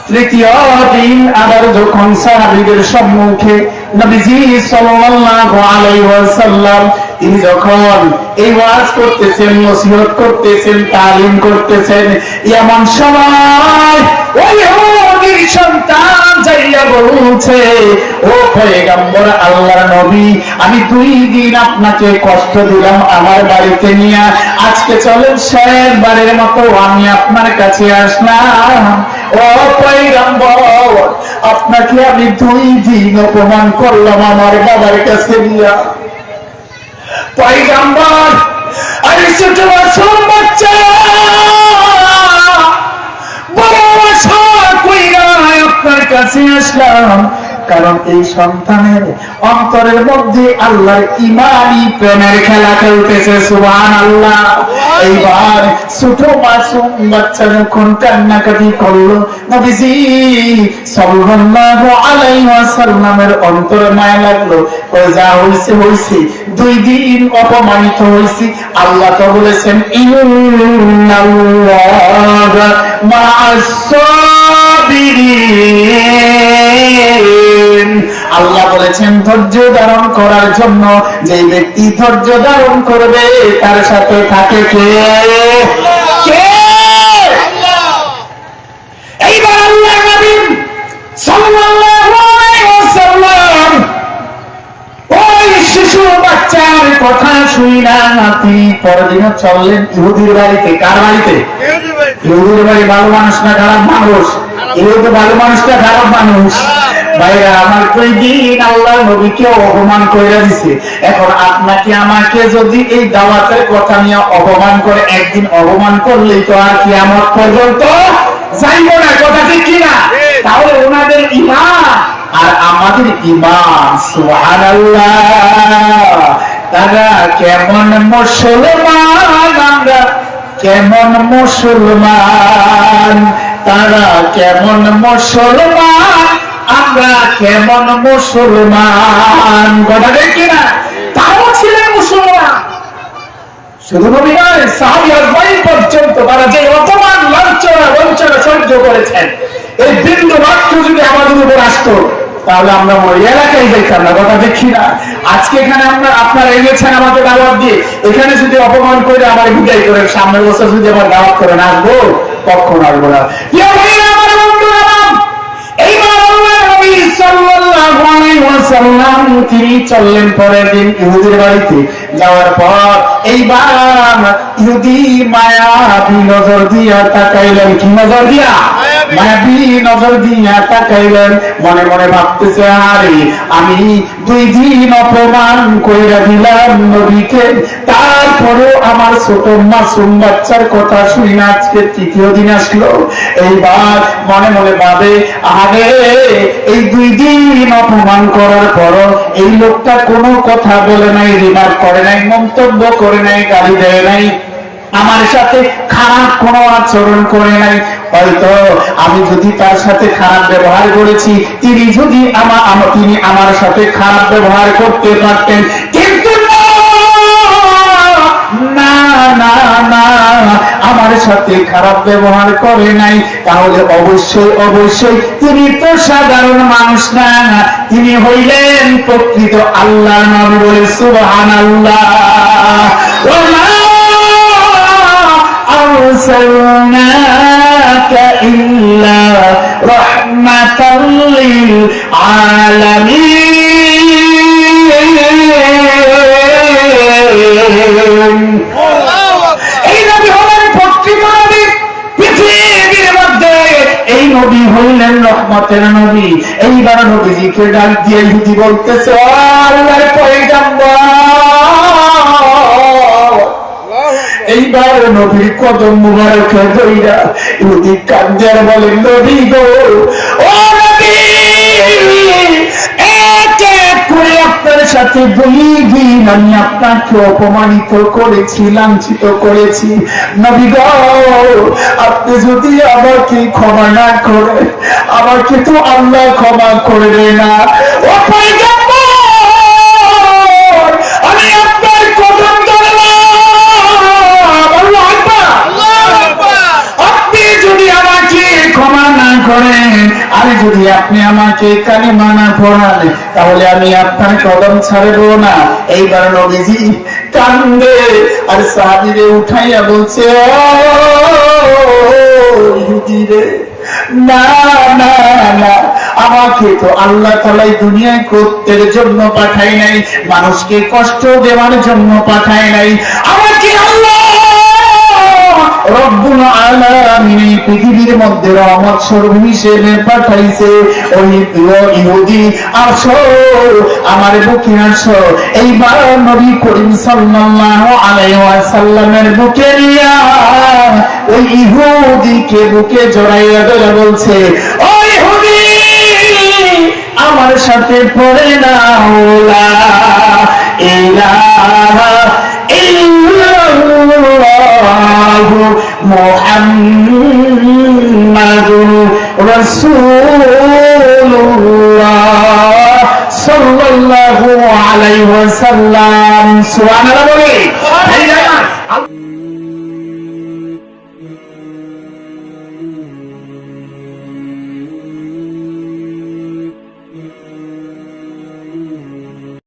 তৃতীয় দিন আবার যখন সাহাবীদের সম্মুখে নবীজি সাল্লাল্লাহু আলাইহি ওয়াসাল্লাম তিনি যখন এই ওয়াজ করতেছেন, নসিহত করতেছেন, তালিম করতেছেন, এমন সময় ওই ইহুদির সন্তান যাইয়া বলছে, ও পয়গম্বর আল্লাহর নবী, আমি 2 দিন আপনাকে কষ্ট দিলাম আমার বাড়িতে নিয়ে, আজকে চলেন শেষবারের মতো আমি আপনার কাছে আসলাম। ও পয়গম্বর, আপনাকে আমি 2 দিন অপমান করলাম আমার বাবার কাছে নিয়ে। পয়গম্বর, আমি ছোট মাসুম বাচ্চা, বড় আশা কইরা আপনার কাছে আসলাম, কারণ এই সন্তানের অন্তরের মধ্যে আল্লাহর ঈমানি প্রেমের খেলা খেলতেছে। সুবহানাল্লাহ। এইবার ছোট মাসুম বাচ্চা যখন কান্নাকাটি করলো, নবীজি সাল্লাল্লাহু আলাইহি ওয়াসাল্লামের অন্তরে মায়া লাগলো। কই যা হইছে হইছে, 2 দিন অপমানিত হইছি, আল্লাহ তো বলেছেন ইন্নাল্লাহা মা'আস সাবিরিন। আল্লাহ বলেছেন ধৈর্য ধারণ করার জন্য, যে ব্যক্তি ধৈর্য ধারণ করবে তার সাথে থাকে কে? এইবার আল্লাহ নবী সাল্লাল্লাহু আলাইহি ওয়াসাল্লাম ওই শিশু বাচ্চার কথা শুইনা তিনি পরদিন চললেন ইহুদির বাড়িতে। কার বাড়িতে? ইহুদির বাড়ি। ভালো মানুষ না খারাপ মানুষ? ইহুদি ভালো মানুষ না খারাপ মানুষ? ভাইরা আমার, 2 দিন আল্লাহ নবীকে অপমান করে দিছে। এখন আপনাকে আমাকে যদি এই দাওয়াতের কথা নিয়ে অপমান করে, একদিন অপমান করলেই তো আর কিয়ামত পর্যন্ত যাইব না, কথা ঠিক কিনা? তাহলে ওনাদের ঈমান আর আমাদের ঈমান, সুবহানাল্লাহ, তারা কেমন মুসলমান, আমরা কেমন মুসলমান, তারা কেমন মুসলমান, আমরা কেমন মুসলমান, কথা ঠিক কিনা? তাও ছিলেন মুসলমান। শুধু নবী নয়, সাহাবী আজমাইন পর্যন্ত তারা যে অপমান, লাঞ্ছনা, বঞ্চনা সহ্য করেছেন, এই বিন্দু মাত্র যদি আমাদের উপর আসতো তাহলে আমরা ওই এলাকায় যাইতাম না, কথা দেখি না? আজকে এখানে আপনারা এনেছেন আমাকে দাওয়াত দিয়ে, এখানে যদি অপমান করে আমার বিদায় করেন, সামনের বছর যদি আমার দাওয়াত করেন, আসবো? কখন আসবো না। আমার বন্ধুরা, এইবার আল্লাহর নবী সাল্লাল্লাহু আলাইহি ওয়াসাল্লাম তিনি চললেন পরের দিন ইহুদির বাড়িতে। যাওয়ার পর এইবার ইহুদি মায়াবী নজর দিয়া তাকাইলেন। কি নজর দিয়া? মায়াবী নজর দিয়া তাকাইলেন। মনে মনে ভাবতেছে, আরে আমি 2 দিন অপমান কইরা দিলাম নবীকে, তারপরেও আমার ছোট মাসুম বাচ্চার কথা শুনি না, আজকে 3য় দিন আসলো। এইবার মনে মনে ভাবে, আরে এই 2 দিন অপমান করার পরও এই লোকটা কোনো কথা বলে নাই, রিমার্ক করে নাই, মন্তব্য করে নাই, গালি দেয় নাই, আমার সাথে খারাপ কোনো আচরণ করে নাই। হয়তো আমি যদি তার সাথে খারাপ ব্যবহার করেছি, তিনি যদি তিনি আমার সাথে খারাপ ব্যবহার করতে পারতেন, কিন্তু না না না, আমার সাথে খারাপ ব্যবহার করে নাই। তাহলে অবশ্যই অবশ্যই তিনি তো সাধারণ মানুষ না, তিনি হইলেন প্রকৃত আল্লাহর নবী। বলে সুবহানাল্লাহ। أرسلناك إلا رحمة للعالمين। এই নবী হলেন প্রকৃত নবী পৃথিবীর মধ্যে, এই নবী হইলেন রহমতের নবী। এইবার নবীজিকে ডাক দিয়ে ইহুদি বলতেছে, ও আল্লাহর পয়গম্বর। এইবার নবীর কদম মুবারকে ধইরা ইহুদি কাঁদে আর বলেন, নবী গো, ও নবী, এক এক করে আপনার সাথে 2 দিন আমি আপনাকে অপমানিত করেছি, লাঞ্ছিত করেছি। নবী গো, আপনি যদি আমাকে ক্ষমা না করেন, আমাকে তো আল্লাহ ক্ষমা করবে না। ও পয়গম্বর, আমি আপনার কদম ধরলাম, আপনি যদি আমাকে ক্ষমা না করেন, আর যদি আপনি আমাকে কালিমা না পড়ান তাহলে আমি আপনার কদম ছাড়বো না। এইবার নবীজি কান্দে আর সাহাবীরে উঠাইয়া বলছে, ও ইহুদি রে, না না না, আমাকে তো আল্লাহ তাআলা দুনিয়ায় কষ্টের জন্য পাঠায় নাই, মানুষকে কষ্ট দেওয়ার জন্য পাঠায় নাই। আমাকে আল্লাহ রব্বুল আলামিন পৃথিবীর মধ্যে রহমত স্বরূপ হিসেবে পাঠাইছে। ওই ইহুদি আসো, আমার বুকে আসো। এইবার নবী করিম সাল্লাল্লাহু আলাইহি ওয়াসাল্লামের বুকে নিয়া ওই ইহুদিকে বুকে জড়াইয়া ধরে বলছে, ও ইহুদি, আমার সাথে পড়ে না লা ইলাহা ইল্লাল্লাহু মুহাম্মাদুর রাসূলুল্লাহ সাল্লাল্লাহু আলাইহি ওয়াসাল্লাম। সুবহানাল্লাহ বলে।